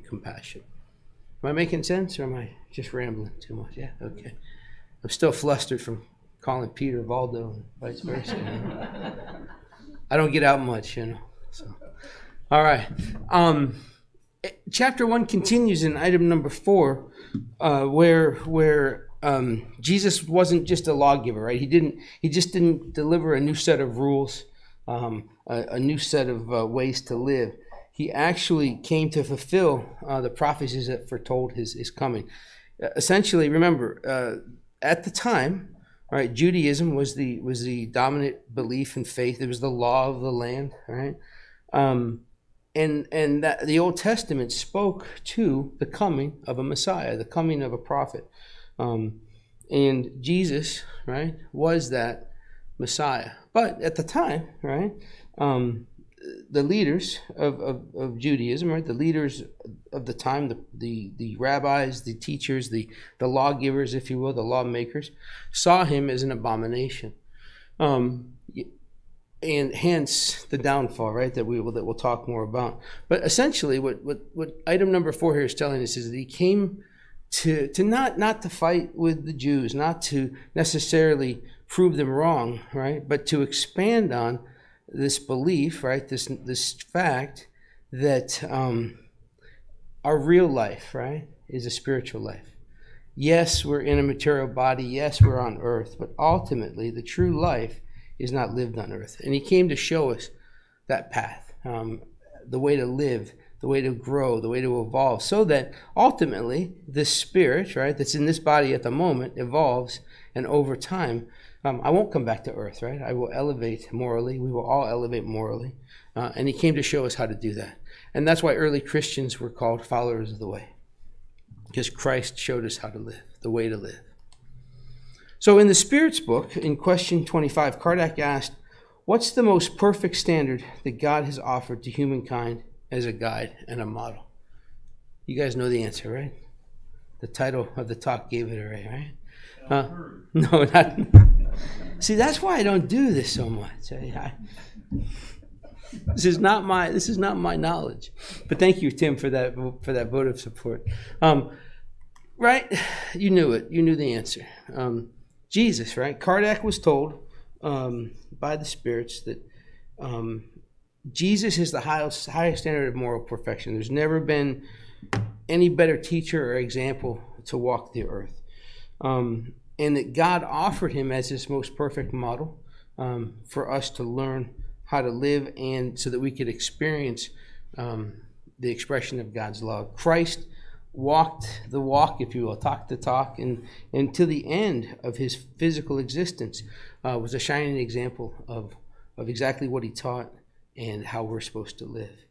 compassion. Am I making sense, or am I just rambling too much? Yeah, okay. I'm still flustered from calling Peter Valdo and vice versa. I don't get out much, So, all right. Chapter 1 continues in item number 4, where Jesus wasn't just a lawgiver, right? He just didn't deliver a new set of rules, a new set of ways to live. He actually came to fulfill the prophecies that foretold his coming. Essentially, remember, at the time, right, Judaism was the dominant belief and faith. It was the law of the land, right? And that the Old Testament spoke to the coming of a Messiah, the coming of a prophet. And Jesus, right, was that Messiah. But at the time, right, the leaders of Judaism, right, the leaders of the time, the rabbis, the teachers, the lawgivers, if you will, the lawmakers, saw him as an abomination. And hence the downfall, right, that we'll talk more about. But essentially, what item number 4 here is telling us is that he came to not to fight with the Jews, not to necessarily prove them wrong, right, but to expand on this belief, right, this fact that our real life, right, is a spiritual life. Yes, we're in a material body. Yes, we're on earth, but ultimately, the true life is not lived on earth. And he came to show us that path, the way to live, the way to grow, the way to evolve, so that ultimately this spirit, right, that's in this body at the moment evolves, and over time, I won't come back to earth, right? I will elevate morally. We will all elevate morally. And he came to show us how to do that. And that's why early Christians were called followers of the way, because Christ showed us how to live, the way to live. So in the Spirit's book, in question 25, Kardec asked, what's the most perfect standard that God has offered to humankind as a guide and a model? You guys know the answer, right? The title of the talk gave it away, right? No, not. See, that's why I don't do this so much. This is not my knowledge. But thank you, Tim, for that vote of support. Right? You knew it. You knew the answer. Jesus, right? Kardec was told by the spirits that Jesus is the highest standard of moral perfection. There's never been any better teacher or example to walk the earth. And that God offered him as his most perfect model for us to learn how to live, and so that we could experience the expression of God's love. Christ walked the walk, if you will, talked the talk, and to the end of his physical existence was a shining example of exactly what he taught and how we're supposed to live.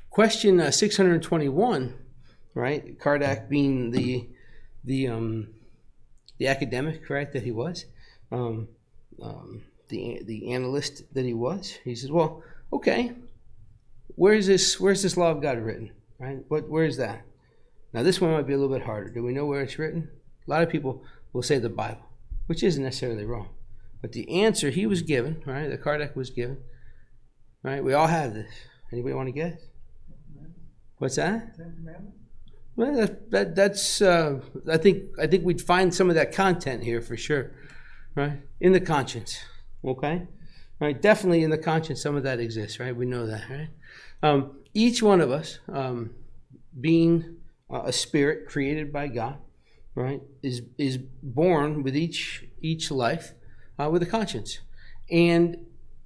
Question 621, right? Kardec being the academic, right, that he was, the analyst that he was. He says, well, okay, where's this law of God written, right? Where is that? Now this one might be a little bit harder. Do we know where it's written? A lot of people will say the Bible, which isn't necessarily wrong. But the answer he was given, right, that Kardec was given, right, we all have this. Anybody want to guess? What's that? Ten Commandments? Well, that's I think we'd find some of that content here for sure, right? In the conscience, okay? Right, definitely in the conscience, some of that exists, right? We know that, right? Each one of us, being a spirit created by God, right, is born with each life with a conscience, and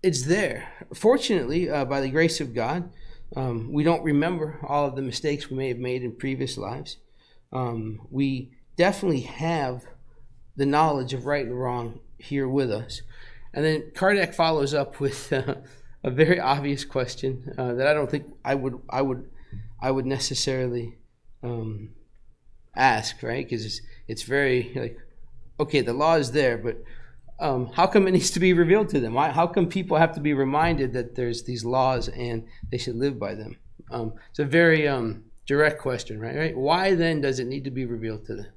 it's there. Fortunately, by the grace of God, we don't remember all of the mistakes we may have made in previous lives. We definitely have the knowledge of right and wrong here with us. And then Kardec follows up with a very obvious question that I don't think I would necessarily ask, right? Because it's very like, okay, the law is there, but how come it needs to be revealed to them? How come people have to be reminded that there's these laws and they should live by them? It's a very direct question, right? Why then does it need to be revealed to them?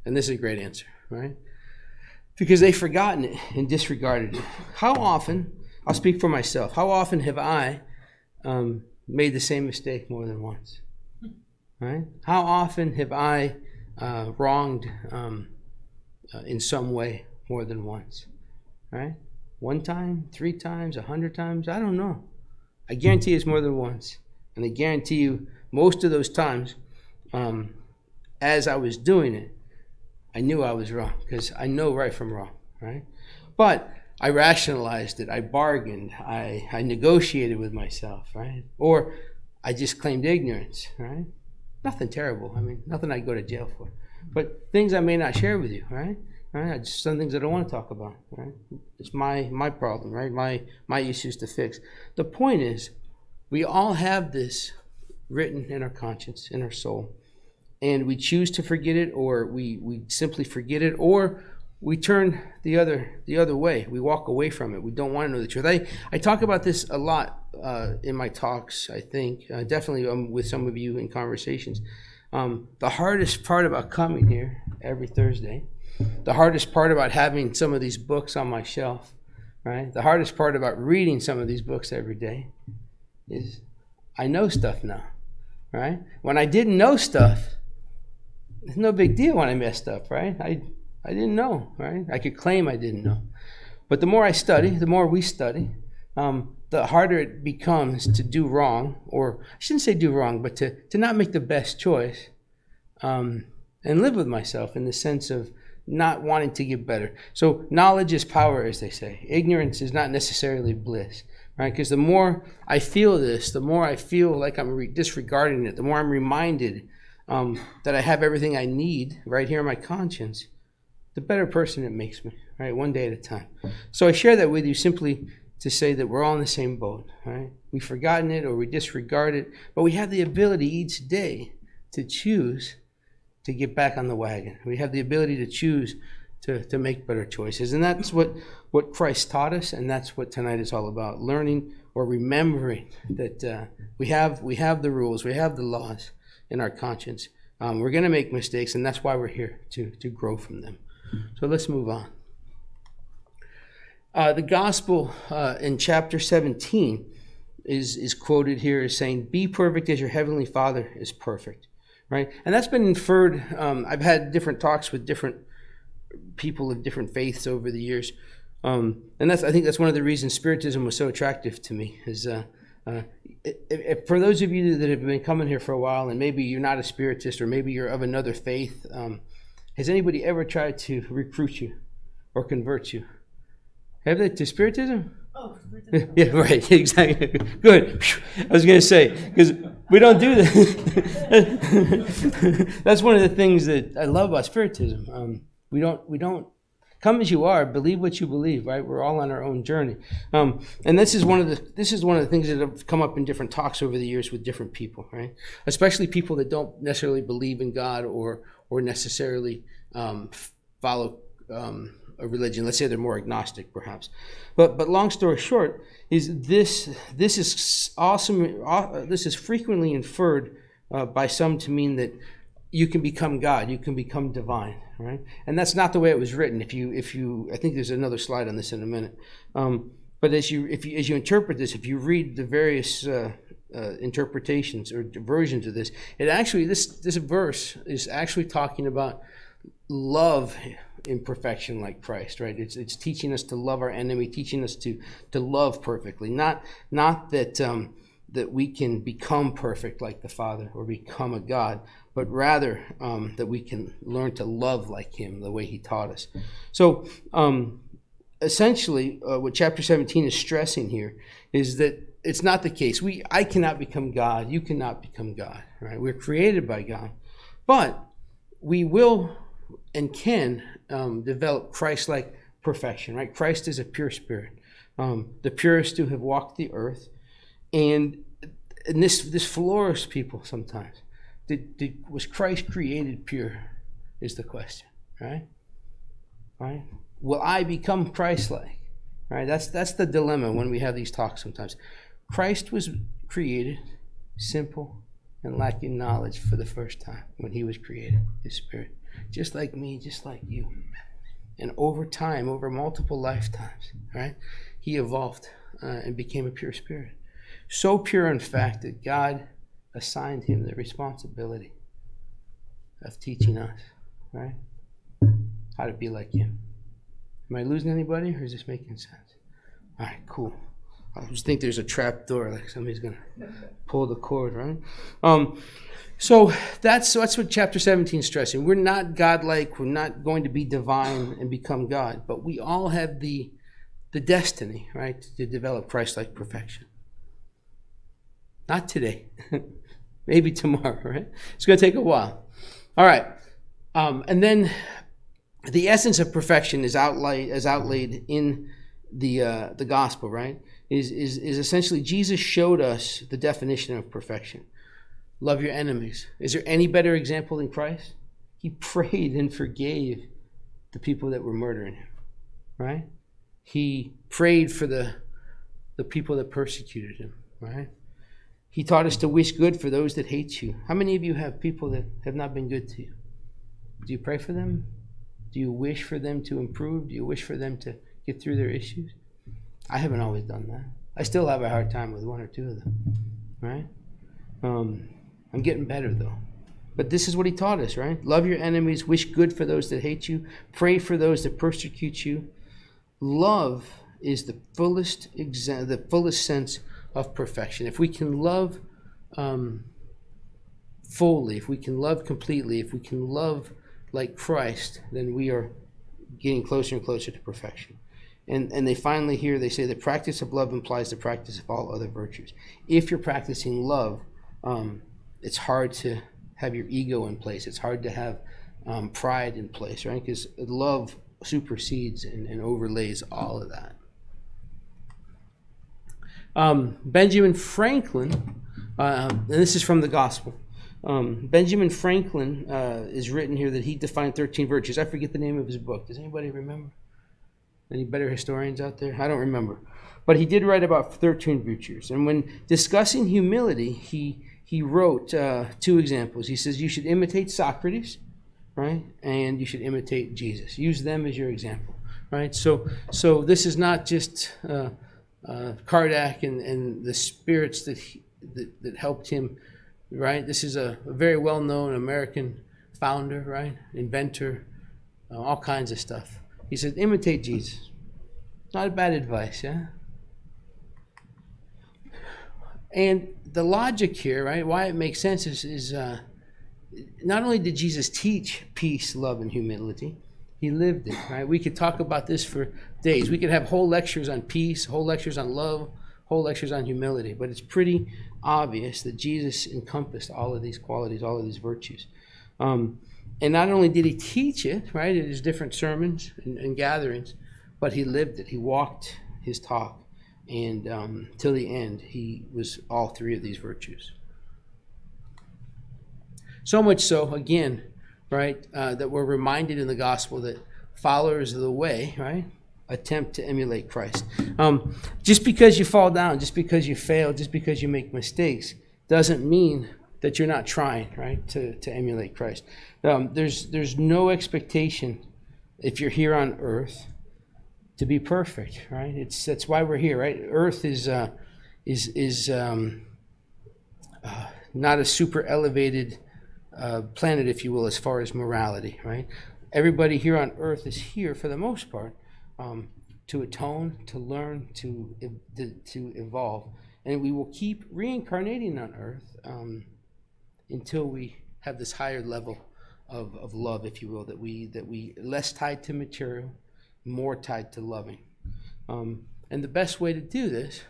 And this is a great answer, right? Because they've forgotten it and disregarded it. How often, I'll speak for myself, how often have I made the same mistake more than once? Right? How often have I wronged in some way more than once? Right? 1 time, 3 times, 100 times? I don't know. I guarantee it's more than once. And I guarantee you, most of those times, as I was doing it, I knew I was wrong, because I know right from wrong, right? But I rationalized it. I bargained. I negotiated with myself, right? Or I just claimed ignorance, right? Nothing terrible. I mean, nothing I'd go to jail for. But things I may not share with you, right? Right? Just some things I don't want to talk about, right? It's my problem, right? My issues to fix. The point is, we all have this written in our conscience, in our soul, and we choose to forget it, or we simply forget it, or we turn the other way. We walk away from it. We don't want to know the truth. I talk about this a lot in my talks, I think, definitely with some of you in conversations. The hardest part about coming here every Thursday, the hardest part about having some of these books on my shelf, right? The hardest part about reading some of these books every day is I know stuff now, right? When I didn't know stuff, it's no big deal when I messed up, right? I didn't know, right? I could claim I didn't know. But the more I study, the more we study, the harder it becomes to do wrong, or I shouldn't say do wrong, but to not make the best choice, and live with myself in the sense of not wanting to get better. So knowledge is power, as they say. Ignorance is not necessarily bliss, right? Because the more I feel this, the more I feel like I'm disregarding it, the more I'm reminded that I have everything I need right here in my conscience, the better person it makes me, right? One day at a time. So I share that with you simply to say that we're all in the same boat, right? We've forgotten it or we disregard it, but we have the ability each day to choose to get back on the wagon. We have the ability to choose to make better choices. And that's what Christ taught us, and that's what tonight is all about, learning or remembering that we have the rules, we have the laws in our conscience. We're going to make mistakes, and that's why we're here, to grow from them. So let's move on. The gospel in chapter 17 is quoted here as saying, "Be perfect as your heavenly Father is perfect." Right? And that's been inferred. I've had different talks with different people of different faiths over the years. And I think that's one of the reasons Spiritism was so attractive to me. Is for those of you that have been coming here for a while, and maybe you're not a Spiritist, or maybe you're of another faith, has anybody ever tried to recruit you or convert you? Have they to Spiritism? Oh, Spiritism. Yeah, right, exactly. Good. I was going to say, because we don't do that. That's one of the things that I love about Spiritism. We don't come as you are, believe what you believe, right? We're all on our own journey. And this is one of the things that have come up in different talks over the years with different people, right? Especially people that don't necessarily believe in God or necessarily follow a religion. Let's say they're more agnostic, perhaps. But long story short, is this is awesome. This is frequently inferred by some to mean that you can become God, you can become divine, right? And that's not the way it was written. If you, I think there's another slide on this in a minute. But as you interpret this, if you read the various interpretations or versions of this, it actually this verse is actually talking about love in perfection like Christ, right? It's teaching us to love our enemy, teaching us to love perfectly, not that that we can become perfect like the Father or become a God, but rather that we can learn to love like Him the way He taught us. So essentially, what chapter 17 is stressing here is that it's not the case. I cannot become God. You cannot become God, right? We're created by God, but we will and can develop Christ-like perfection, right? Christ is a pure spirit, the purest who have walked the earth, and this floors people sometimes. Was Christ created pure? Is the question, right? Right? Will I become Christ-like? Right? That's the dilemma when we have these talks sometimes. Christ was created simple and lacking knowledge for the first time when He was created, His spirit. Just like me, just like you. And over time, over multiple lifetimes, right, He evolved and became a pure spirit. So pure, in fact, that God assigned him the responsibility of teaching us, right? How to be like him. Am I losing anybody, or is this making sense? All right, cool. I just think there's a trap door, like somebody's going to pull the cord, right? So that's what chapter 17 is stressing. We're not godlike. We're not going to be divine and become God. But we all have the destiny, right, to develop Christ-like perfection. Not today. Maybe tomorrow, right? It's going to take a while. All right. And then the essence of perfection is outlaid in the gospel, right? Is essentially Jesus showed us the definition of perfection. Love your enemies. Is there any better example than Christ? He prayed and forgave the people that were murdering him, right? He prayed for the people that persecuted him, right? He taught us to wish good for those that hate you. How many of you have people that have not been good to you? Do you pray for them? Do you wish for them to improve? Do you wish for them to get through their issues? I haven't always done that. I still have a hard time with one or two of them, right? I'm getting better, though. But this is what he taught us, right? Love your enemies, wish good for those that hate you, pray for those that persecute you. Love is the fullest sense of perfection. If we can love fully, if we can love completely, if we can love like Christ, then we are getting closer and closer to perfection. And they finally here, they say the practice of love implies the practice of all other virtues. If you're practicing love, it's hard to have your ego in place. It's hard to have pride in place, right? Because love supersedes and overlays all of that. Benjamin Franklin, and this is from the gospel. Benjamin Franklin is written here that he defined 13 virtues. I forget the name of his book. Does anybody remember? Any better historians out there? I don't remember. But he did write about 13 virtues. And when discussing humility, he wrote two examples. He says you should imitate Socrates, right? And you should imitate Jesus. Use them as your example, right? So this is not just Kardec and the spirits that helped him, right? This is a very well-known American founder, right? Inventor, all kinds of stuff. He said, imitate Jesus. Not a bad advice, yeah? And the logic here, right, why it makes sense is not only did Jesus teach peace, love, and humility, he lived it, right? We could talk about this for days. We could have whole lectures on peace, whole lectures on love, whole lectures on humility. But it's pretty obvious that Jesus encompassed all of these qualities, all of these virtues. And not only did he teach it, right, in his different sermons and gatherings, but he lived it. He walked his talk. And till the end, he was all three of these virtues. So much so, again, right, that we're reminded in the gospel that followers of the way, right, attempt to emulate Christ. Just because you fall down, just because you fail, just because you make mistakes, doesn't mean that you're not trying, right, to emulate Christ. There's no expectation, if you're here on earth, to be perfect, right? That's why we're here, right? Earth is not a super elevated planet, if you will, as far as morality, right? Everybody here on earth is here for the most part to atone, to learn, to evolve, and we will keep reincarnating on earth until we have this higher level of love, if you will, that we less tied to material, more tied to loving. And the best way to do this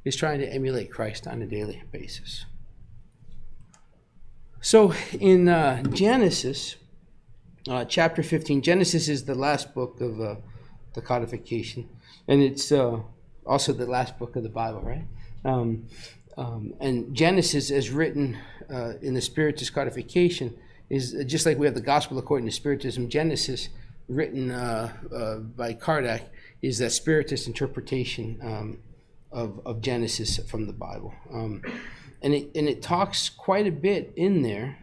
is trying to emulate Christ on a daily basis. So in Genesis, chapter 15, Genesis is the last book of the codification, and it's also the last book of the Bible, right? And Genesis, as written in the Spiritist codification, is just like we have the Gospel according to Spiritism. Genesis, written by Kardec, is that Spiritist interpretation of Genesis from the Bible. And it talks quite a bit in there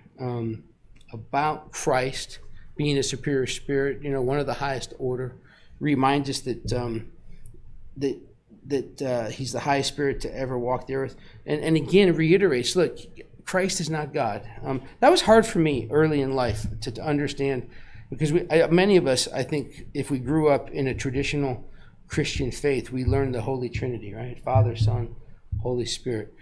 about Christ being a superior spirit, one of the highest order. Reminds us that he's the highest spirit to ever walk the earth. And again, it reiterates, look, Christ is not God. That was hard for me early in life to understand, because many of us, I think, if we grew up in a traditional Christian faith, we learned the Holy Trinity, right? Father, Son, Holy Spirit.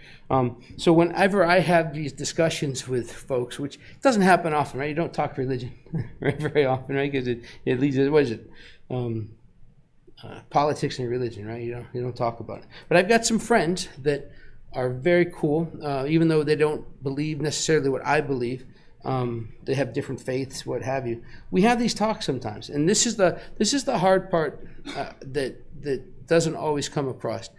So whenever I have these discussions with folks, which doesn't happen often, right? You don't talk religion right, very often, right? Because it leads to, what is it? Politics and religion, right? You don't talk about it. But I've got some friends that are very cool, even though they don't believe necessarily what I believe. They have different faiths, what have you. We have these talks sometimes, and this is the hard part that doesn't always come across.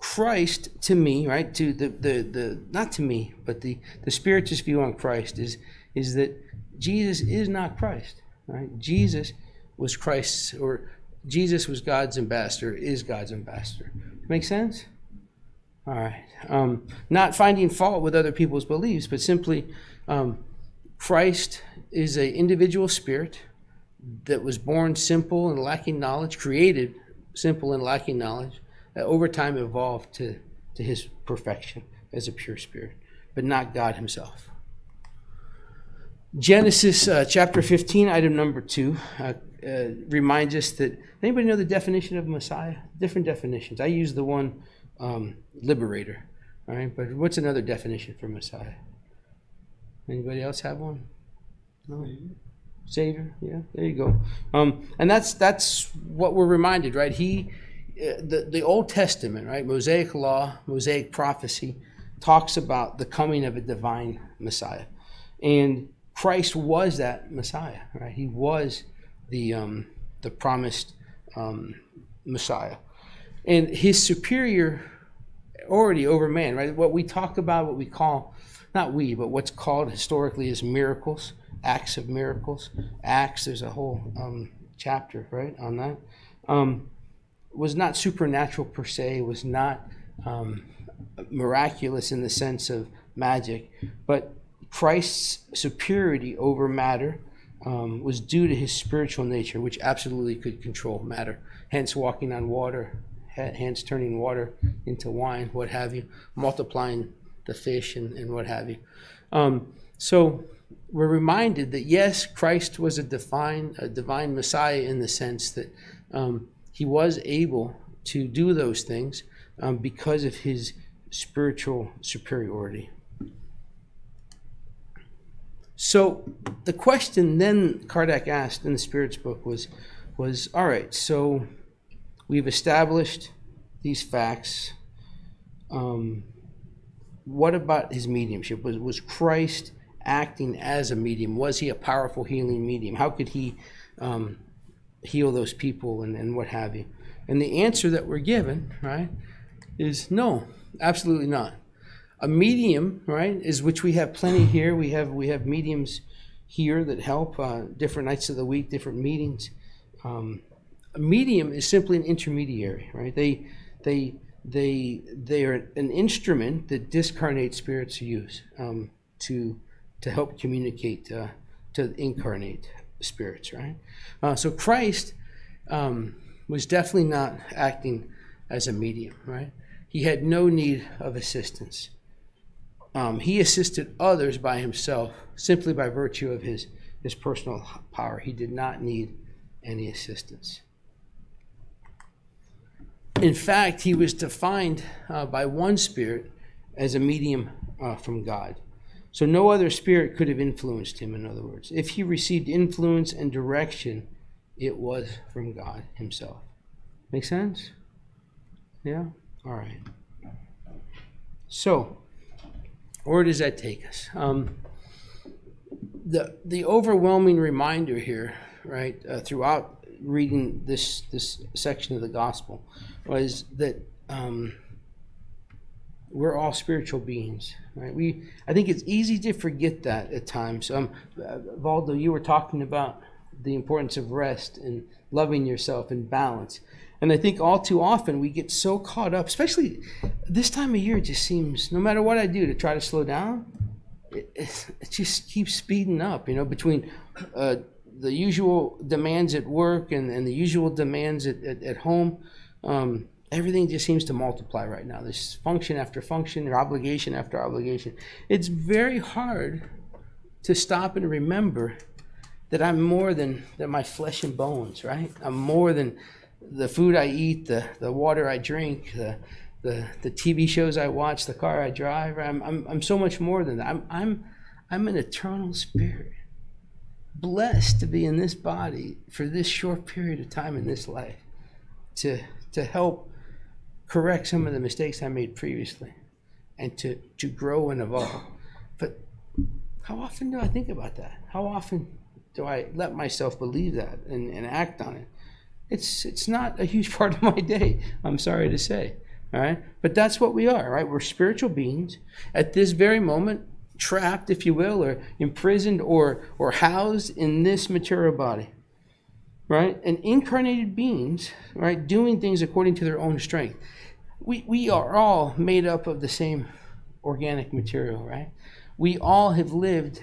Christ, to me, right? To the not to me, but the Spiritist view on Christ is that Jesus is not Christ, right? Jesus was Christ's, or Jesus was God's ambassador, is God's ambassador. Make sense? All right. Not finding fault with other people's beliefs, but simply Christ is an individual spirit that was born simple and lacking knowledge, created simple and lacking knowledge, that over time evolved to his perfection as a pure spirit, but not God himself. Genesis chapter 15, item number 2, reminds us that, anybody know the definition of Messiah? Different definitions. I use the one liberator, all right? But what's another definition for Messiah? Anybody else have one? No? Savior, yeah, there you go. And that's what we're reminded, right? The Old Testament, right? Mosaic law, Mosaic prophecy talks about the coming of a divine Messiah, and Christ was that Messiah, right? He was the promised Messiah, and his superiority over man, right? What we talk about, what we call, not we, but what's called historically as miracles, acts of miracles. Acts, there's a whole chapter, right, on that. Was not supernatural per se, was not miraculous in the sense of magic, but Christ's superiority over matter was due to his spiritual nature, which absolutely could control matter. Hence walking on water, hence turning water into wine, what have you, multiplying the fish and what have you. So we're reminded that yes, Christ was a divine Messiah in the sense that he was able to do those things because of his spiritual superiority. So the question then Kardec asked in the Spirit's book was all right, so we've established these facts. What about his mediumship? Was Christ acting as a medium? Was he a powerful healing medium? How could he heal those people and what have you? And the answer that we're given, right, is no, absolutely not. A medium, right, is which we have plenty here. We have mediums here that help different nights of the week, different meetings. A medium is simply an intermediary, right? They are an instrument that discarnate spirits use to help communicate to incarnate spirits, right? So Christ was definitely not acting as a medium, right? He had no need of assistance. He assisted others by himself simply by virtue of his personal power. He did not need any assistance. In fact, he was defined by one spirit as a medium from God. So no other spirit could have influenced him, in other words. If he received influence and direction, it was from God himself. Make sense? Yeah? All right. So, where does that take us? The overwhelming reminder here, right, throughout reading this section of the gospel was that we're all spiritual beings, right? I think it's easy to forget that at times. Valdo, you were talking about the importance of rest and loving yourself and balance. And I think all too often we get so caught up, especially this time of year, it just seems, no matter what I do to try to slow down, it just keeps speeding up, between the usual demands at work and the usual demands at home, everything just seems to multiply right now. There's function after function, or obligation after obligation. It's very hard to stop and remember that I'm more than my flesh and bones, right? I'm more than the food I eat, the water I drink, the TV shows I watch, the car I drive. I'm so much more than that. I'm an eternal spirit, blessed to be in this body for this short period of time in this life, to help correct some of the mistakes I made previously, and to grow and evolve. But how often do I think about that? How often do I let myself believe that and act on it? It's not a huge part of my day, I'm sorry to say. All right? But that's what we are, right? We're spiritual beings at this very moment, trapped, if you will, or imprisoned or housed in this material body. Right? And incarnated beings, right, doing things according to their own strength. We are all made up of the same organic material, right? We all have lived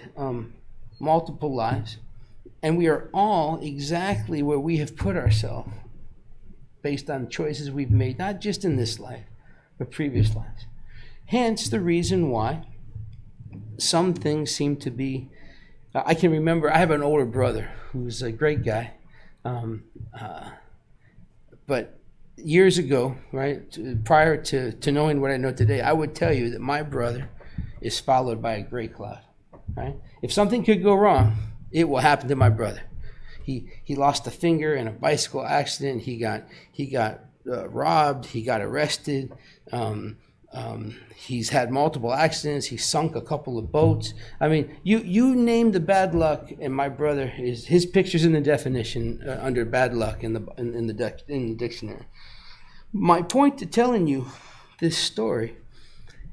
multiple lives, and we are all exactly where we have put ourselves based on choices we've made, not just in this life, but previous lives. Hence the reason why some things seem to be, I can remember, I have an older brother who's a great guy, but years ago, right, prior to knowing what I know today, I would tell you that my brother is followed by a gray cloud, right? If something could go wrong, it will happen to my brother. He lost a finger in a bicycle accident. He got robbed. He got arrested. He's had multiple accidents. He sunk a couple of boats. I mean, you name the bad luck, and my brother is, his picture's in the definition under bad luck in the dictionary. My point to telling you this story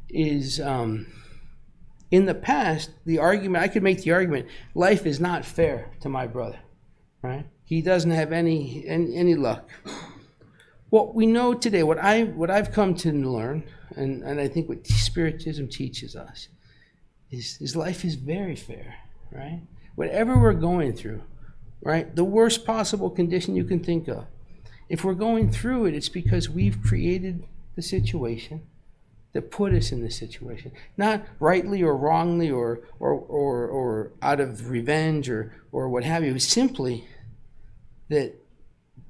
is, in the past, the argument, I could make the argument, life is not fair to my brother, right? He doesn't have any luck. What we know today, what I've come to learn, and I think what Spiritism teaches us, is life is very fair, right? Whatever we're going through, right? The worst possible condition you can think of. If we're going through it, it's because we've created the situation that put us in this situation. Not rightly or wrongly or out of revenge or what have you. It's simply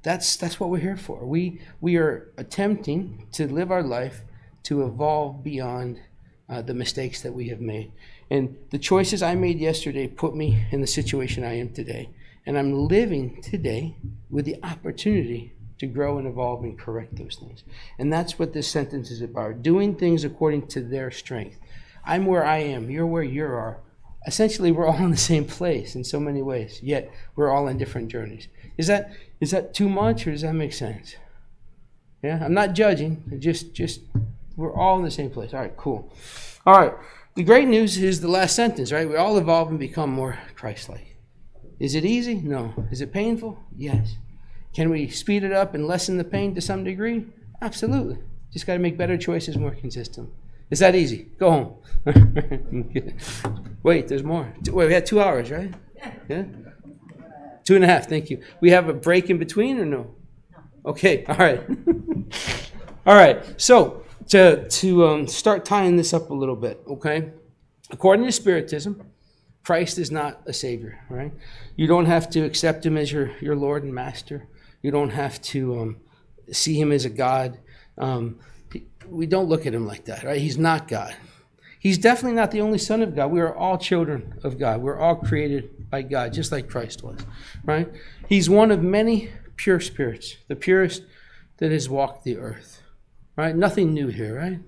that's what we're here for. We are attempting to live our life to evolve beyond the mistakes that we have made. And the choices I made yesterday put me in the situation I am today. And I'm living today with the opportunity to grow and evolve and correct those things. And that's what this sentence is about. Doing things according to their strength. I'm where I am. You're where you are. Essentially, we're all in the same place in so many ways, yet we're all in different journeys. Is that too much, or does that make sense? Yeah, I'm not judging. Just we're all in the same place. All right, cool. All right, the great news is the last sentence, right? We all evolve and become more Christ-like. Is it easy? No. Is it painful? Yes. Can we speed it up and lessen the pain to some degree? Absolutely. Just got to make better choices more consistent. It's that easy. Go home. Wait, there's more. Wait, we had 2 hours, right? Yeah? 2.5, thank you. We have a break in between or no? Okay, all right. All right, so to start tying this up a little bit, okay? According to Spiritism, Christ is not a savior, right? You don't have to accept him as your Lord and Master. You don't have to see him as a God. We don't look at him like that, right? He's not God. He's definitely not the only Son of God. We are all children of God. We're all created by God, just like Christ was, right? He's one of many pure spirits, the purest that has walked the earth, right? Nothing new here, right?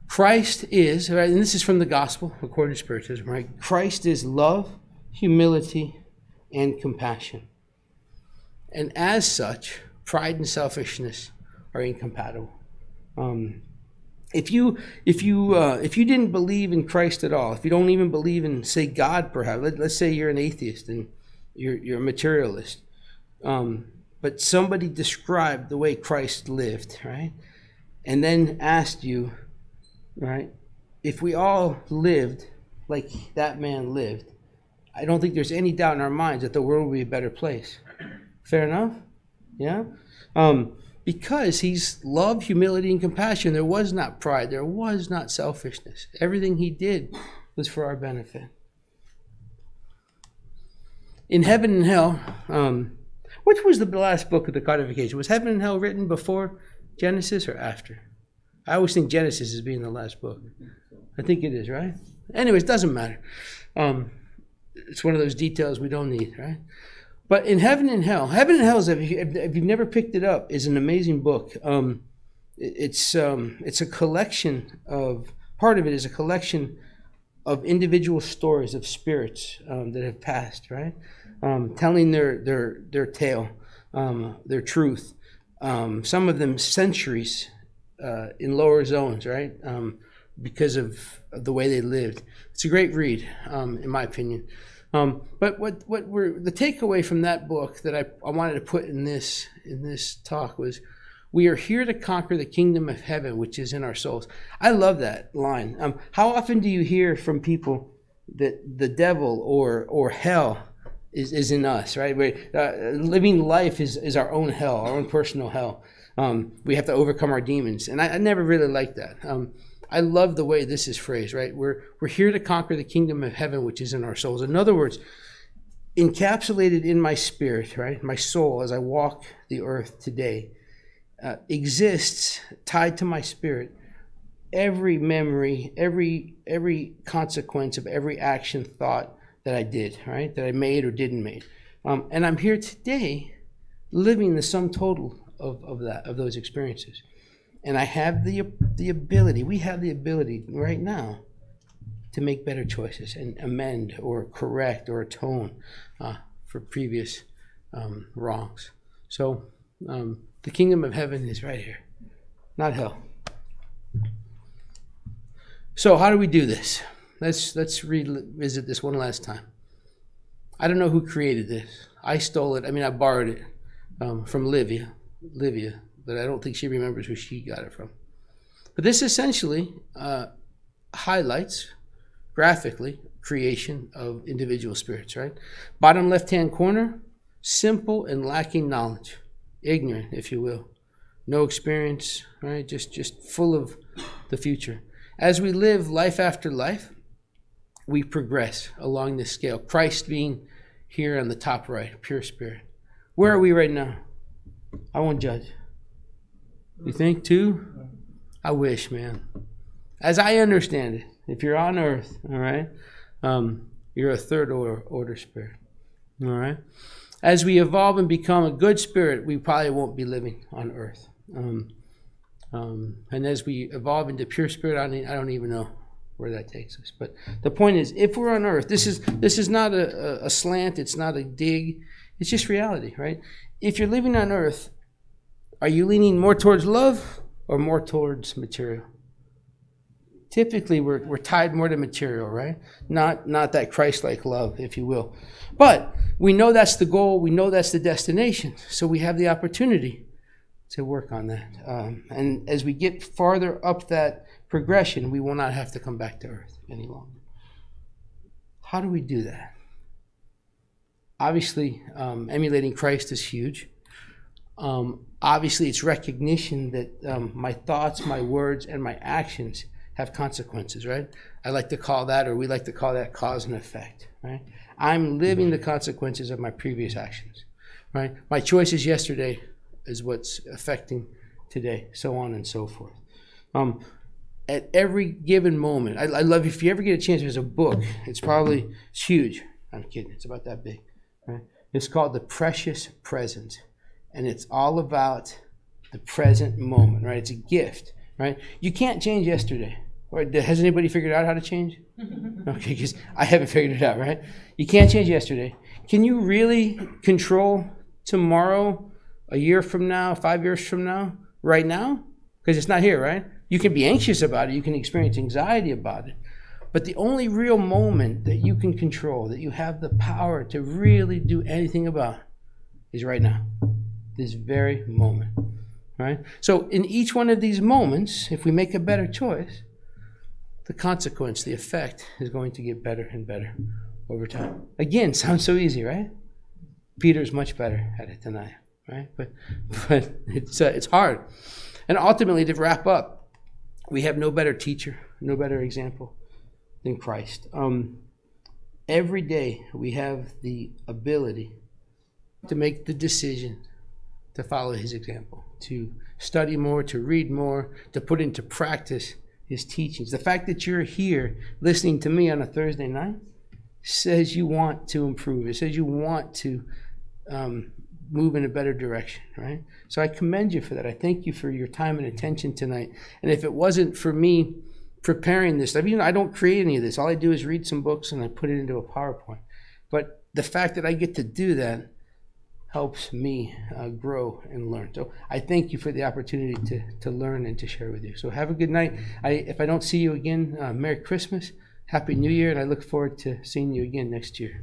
Christ is, right, and this is from the gospel, according to Spiritism, right? Christ is love, humility, and compassion. And as such, pride and selfishness are incompatible. If you didn't believe in Christ at all, if you don't even believe in, say, God, perhaps, let's say you're an atheist and you're a materialist, but somebody described the way Christ lived, right? And then asked you, right, if we all lived like that man lived, I don't think there's any doubt in our minds that the world will be a better place. Fair enough? Yeah? Because he's love, humility, and compassion. There was not pride. There was not selfishness. Everything he did was for our benefit. In Heaven and Hell, which was the last book of the codification? Was Heaven and Hell written before Genesis or after? I always think Genesis is being the last book. I think it is, right? Anyways, it doesn't matter. It's one of those details we don't need, right? But in Heaven and Hell, if you've never picked it up, is an amazing book. It's a collection of, part of it is a collection of individual stories of spirits that have passed, right? Telling their tale, their truth. Some of them centuries in lower zones, right? Because of the way they lived. It's a great read, in my opinion. But the takeaway from that book that I wanted to put in this talk was, we are here to conquer the kingdom of heaven, which is in our souls. I love that line. How often do you hear from people that the devil or hell is in us, right? Living life is our own hell, our own personal hell. We have to overcome our demons. And I never really liked that. I love the way this is phrased, right? We're here to conquer the kingdom of heaven, which is in our souls. In other words, encapsulated in my spirit, right? My soul, as I walk the earth today, exists tied to my spirit. Every memory, every consequence of every action, thought that I did, right? That I made or didn't make. And I'm here today living the sum total of those experiences. And I have the ability, we have the ability right now to make better choices and amend or correct or atone for previous wrongs. So the kingdom of heaven is right here, not hell. So how do we do this? Let's revisit this one last time. I don't know who created this. I stole it. I mean, I borrowed it from Livia, but I don't think she remembers who she got it from. But this essentially highlights graphically creation of individual spirits, right? Bottom left-hand corner, simple and lacking knowledge, ignorant, if you will, no experience, right? Just full of the future. As we live life after life, we progress along this scale. Christ being here on the top right, pure spirit. Where are we right now? I won't judge. You think too? I wish, man. As I understand it, if you're on earth, all right, you're a third order spirit, all right? As we evolve and become a good spirit, we probably won't be living on earth. And as we evolve into pure spirit, I don't even know where that takes us. But the point is, if we're on earth, this is not a slant, it's not a dig, it's just reality, right? If you're living on earth, are you leaning more towards love or more towards material? Typically, we're tied more to material, right? Not that Christ-like love, if you will. But we know that's the goal. We know that's the destination. So we have the opportunity to work on that. And as we get farther up that progression, we will not have to come back to earth any longer. How do we do that? Obviously, emulating Christ is huge. Obviously, it's recognition that my thoughts, my words, and my actions have consequences, right? I like to call that, or we like to call that, cause and effect, right? I'm living the consequences of my previous actions, right? My choices yesterday is what's affecting today, so on and so forth. At every given moment, I love, if you ever get a chance, there's a book, it's huge. I'm kidding, it's about that big, right? It's called The Precious Present. And it's all about the present moment, right? It's a gift, right? You can't change yesterday. Or has anybody figured out how to change? Okay, because I haven't figured it out, right? You can't change yesterday. Can you really control tomorrow, a year from now, 5 years from now, right now? Because it's not here, right? You can be anxious about it. You can experience anxiety about it. But the only real moment that you can control, that you have the power to really do anything about, is right now. This very moment, right? So in each one of these moments, if we make a better choice, the consequence, the effect is going to get better and better over time. Again, sounds so easy, right? Peter's much better at it than I am, right? But it's hard. And ultimately, to wrap up, we have no better teacher, no better example than Christ. Every day we have the ability to make the decision to follow his example, to study more, to read more, to put into practice his teachings. The fact that you're here listening to me on a Thursday night says you want to improve. It says you want to move in a better direction, right? So I commend you for that. I thank you for your time and attention tonight. And if it wasn't for me preparing this stuff, I don't create any of this. All I do is read some books and I put it into a PowerPoint. But the fact that I get to do that helps me grow and learn. So I thank you for the opportunity to learn and to share with you. So have a good night. If I don't see you again, Merry Christmas, Happy New Year, and I look forward to seeing you again next year.